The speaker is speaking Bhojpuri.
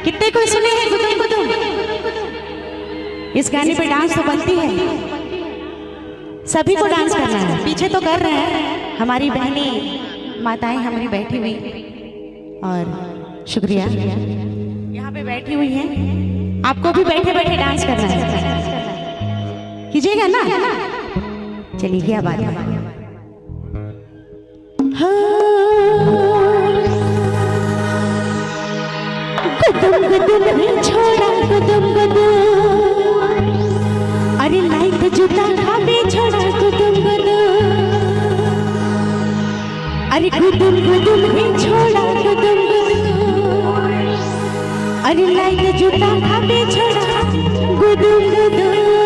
कितने कोई सुने हैं गुदुम गुदुम? इस गाने पे डांस तो बनती है, सभी को डांस करना है। पीछे तो कर रहे हैं हमारी बहनें माताएं हमारी बैठी हुई, और शुक्रिया यहाँ पे बैठी हुई हैं। आपको भी बैठे बैठे डांस करना है, कीजिएगा ना? चलिए क्या बात है। गुदुम गुदुम ही छोड़ा गुदुम गुदुम, अरे लाइट जूता खाबे छोड़ा गुदुम गुदुम, अरे गुदुम गुदुम ही छोड़ा गुदुम गुदुम, अरे लाइट जूता खाबे छोड़ा गुदुम गुदुम।